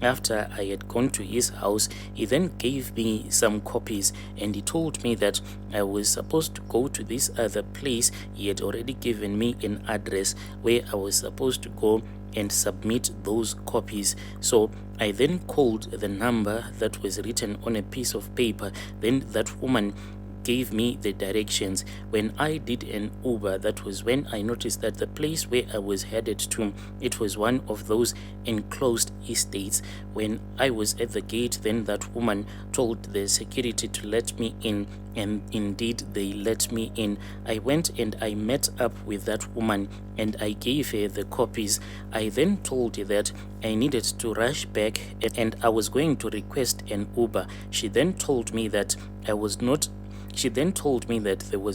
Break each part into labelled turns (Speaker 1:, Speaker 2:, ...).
Speaker 1: after I had gone to his house, he then gave me some copies, and he told me that I was supposed to go to this other place. He had already given me an address where I was supposed to go and submit those copies. So I then called the number that was written on a piece of paper. Then that woman gave me the directions. When I did an Uber, that was when I noticed that the place where I was headed to, it was one of those enclosed estates. When I was at the gate, then that woman told the security to let me in, and indeed they let me in. I went and I met up with that woman and I gave her the copies. I then told her that I needed to rush back and I was going to request an Uber. She then told me that there was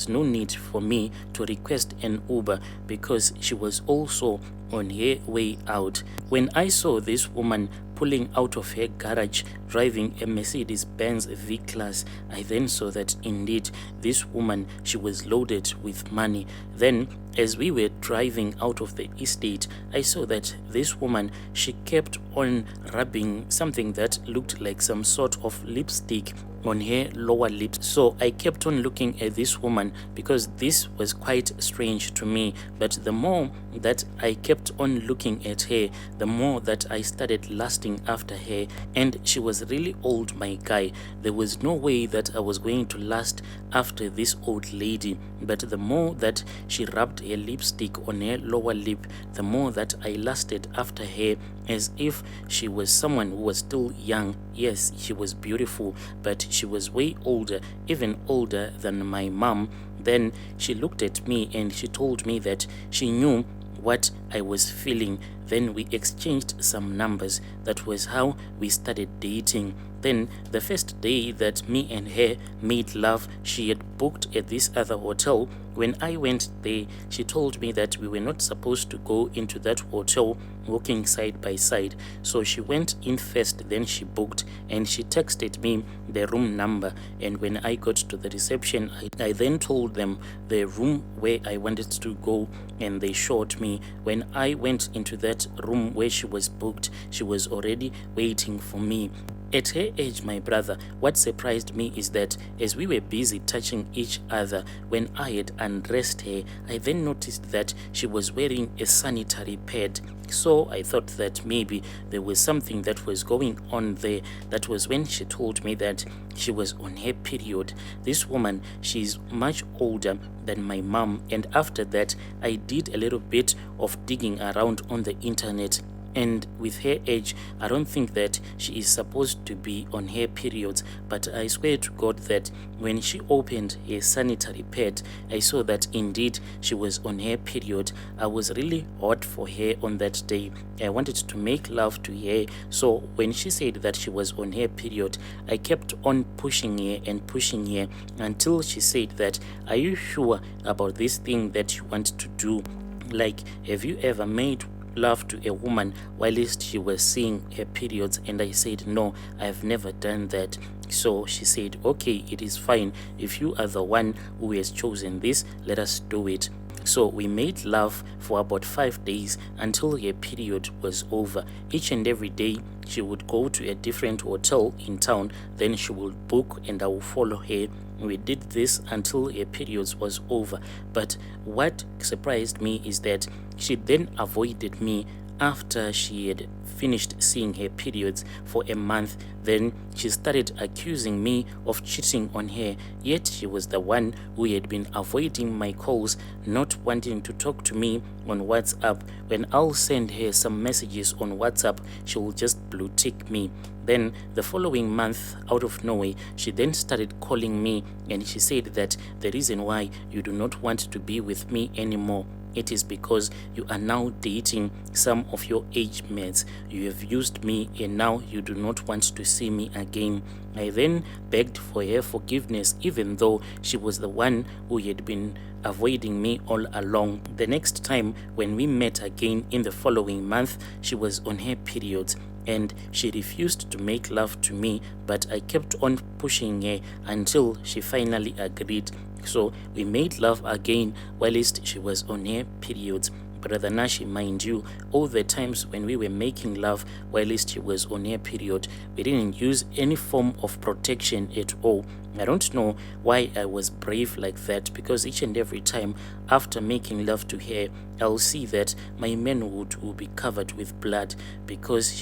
Speaker 1: no need for me to request an Uber because she was also on her way out. When I saw this woman pulling out of her garage driving a Mercedes-Benz V-Class, I then saw that indeed this woman, she was loaded with money. Then as we were driving out of the estate, I saw that this woman, she kept on rubbing something that looked like some sort of lipstick on her lower lips. So I kept on looking at this woman because this was quite strange to me. But the more that I kept on looking at her, the more that I started lusting after her. And she was really old, my guy. There was no way that I was going to lust after this old lady. But the more that she rubbed her lipstick on her lower lip, the more that I lusted after her, as if she was someone who was still young. Yes, she was beautiful, but she was way older, even older than my mom. Then she looked at me and she told me that she knew what I was feeling. Then we exchanged some numbers. That was how we started dating. Then the first day that me and her made love, she had booked at this other hotel. When I went there, she told me that we were not supposed to go into that hotel walking side by side. So she went in first, then she booked, and she texted me the room number. And when I got to the reception, I then told them the room where I wanted to go, and they showed me. When I went into that room where she was booked, she was already waiting for me. At her age, my brother, what surprised me is that as we were busy touching each other, when I had undressed her, I then noticed that she was wearing a sanitary pad. So I thought that maybe there was something that was going on there. That was when she told me that she was on her period. This woman, she's much older than my mom, and after that I did a little bit of digging around on the internet. And with her age, I don't think that she is supposed to be on her periods. But I swear to God that when she opened her sanitary pad, I saw that indeed she was on her period. I was really hot for her on that day. I wanted to make love to her. So when she said that she was on her period, I kept on pushing her and pushing her until she said that, "Are you sure about this thing that you want to do? Like, have you ever made love to a woman whilst she was seeing her periods?" And I said, "No, I've never done that." So she said, "Okay, it is fine. If you are the one who has chosen this, let us do it." So we made love for about 5 days until her period was over. Each and every day she would go to a different hotel in town, then she would book and I will follow her. We did this until her periods was over. But what surprised me is that she then avoided me after she had finished seeing her periods for a month. Then she started accusing me of cheating on her, yet she was the one who had been avoiding my calls, not wanting to talk to me on WhatsApp. When I'll send her some messages on WhatsApp, she will just blue tick me. Then the following month, out of nowhere, she then started calling me and she said that the reason why you do not want to be with me anymore, it is because you are now dating some of your age mates. You have used me and now you do not want to see me again. I then begged for her forgiveness, even though she was the one who had been avoiding me all along. The next time when we met again in the following month, she was on her periods and she refused to make love to me, but I kept on pushing her until she finally agreed. So we made love again whilst she was on her periods. Brother Nashi, mind you, all the times when we were making love whilst she was on her period, we didn't use any form of protection at all. I don't know why I was brave like that, because each and every time after making love to her, I'll see that my manhood will be covered with blood, because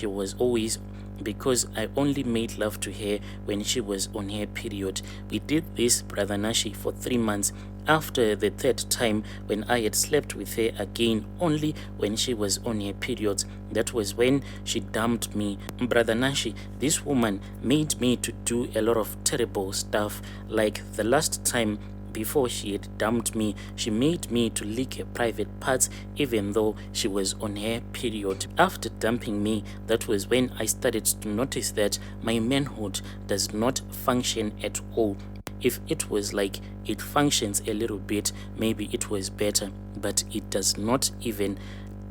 Speaker 1: I only made love to her when she was on her period. We did this, Brother Nashi, for 3 months. After the third time, when I had slept with her again only when she was on her period, that was when she dumped me. Brother Nashi, this woman made me to do a lot of terrible stuff. Like the last time before she had dumped me, she made me to lick her private parts even though she was on her period. After dumping me, that was when I started to notice that my manhood does not function at all. If it was like it functions a little bit, maybe it was better, but it does not even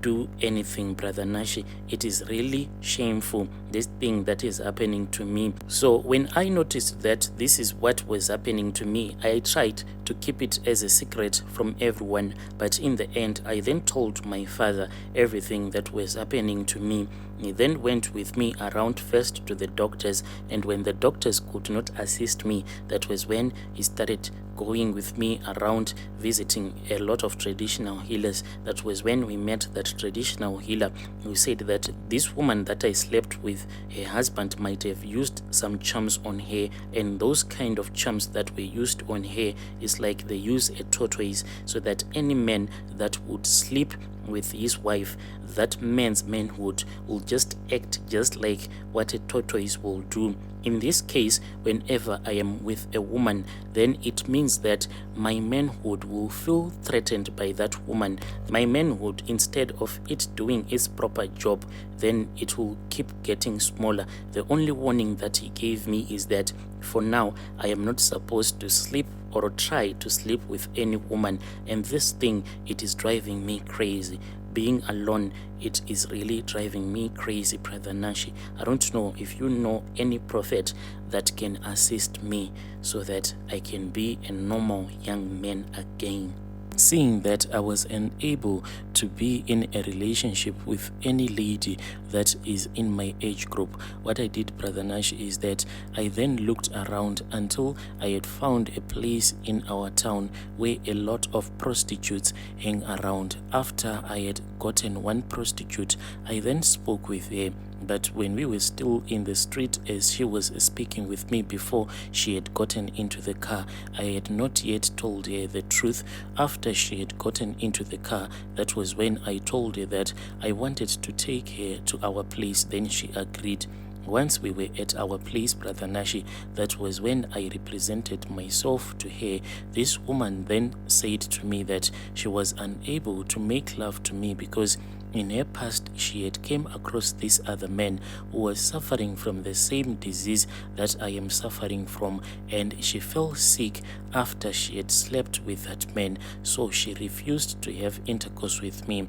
Speaker 1: do anything, Brother Nashi. It is really shameful, this thing that is happening to me. So when I noticed that this is what was happening to me, I tried to keep it as a secret from everyone, but in the end I then told my father everything that was happening to me. He then went with me around first to the doctors, and when the doctors could not assist me, that was when he started going with me around visiting a lot of traditional healers. That was when we met that traditional healer who said that this woman that I slept with, her husband might have used some charms on her, and those kind of charms that were used on her is like they use a tortoise, so that any man that would sleep with his wife, that man's manhood will just act just like what a tortoise will do. In this case, whenever I am with a woman, then it means that my manhood will feel threatened by that woman. My manhood, instead of it doing its proper job, then it will keep getting smaller. The only warning that he gave me is that for now, I am not supposed to sleep or try to sleep with any woman, and this thing, it is driving me crazy. Being alone, it is really driving me crazy, Brother Nashi. I don't know if you know any prophet that can assist me so that I can be a normal young man again. Seeing that I was unable to be in a relationship with any lady that is in my age group, what I did, Brother Nash, is that I then looked around until I had found a place in our town where a lot of prostitutes hang around. After I had gotten one prostitute, I then spoke with her. But when we were still in the street, as she was speaking with me before she had gotten into the car, I had not yet told her the truth. After she had gotten into the car, that was when I told her that I wanted to take her to our place. Then she agreed. Once we were at our place, Brother Nashi, that was when I represented myself to her. This woman then said to me that she was unable to make love to me because in her past, she had came across this other man who was suffering from the same disease that I am suffering from, and she fell sick after she had slept with that man, so she refused to have intercourse with me.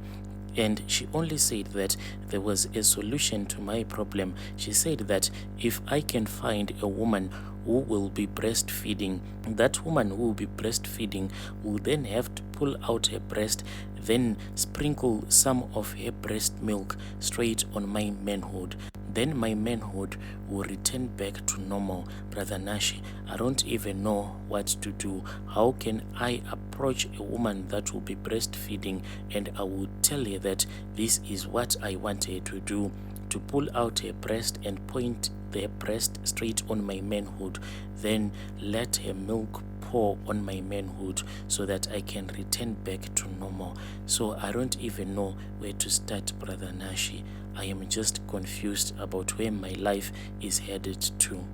Speaker 1: And she only said that there was a solution to my problem. She said that if I can find a woman who will be breastfeeding, that woman who will be breastfeeding will then have to pull out her breast, then sprinkle some of her breast milk straight on my manhood. Then my manhood will return back to normal. Brother Nashi, I don't even know what to do. How can I approach a woman that will be breastfeeding and I will tell her that this is what I want her to do, to pull out her breast and point their breast straight on my manhood, then let her milk pour on my manhood so that I can return back to normal. So I don't even know where to start, Brother Nashi. I am just confused about where my life is headed to.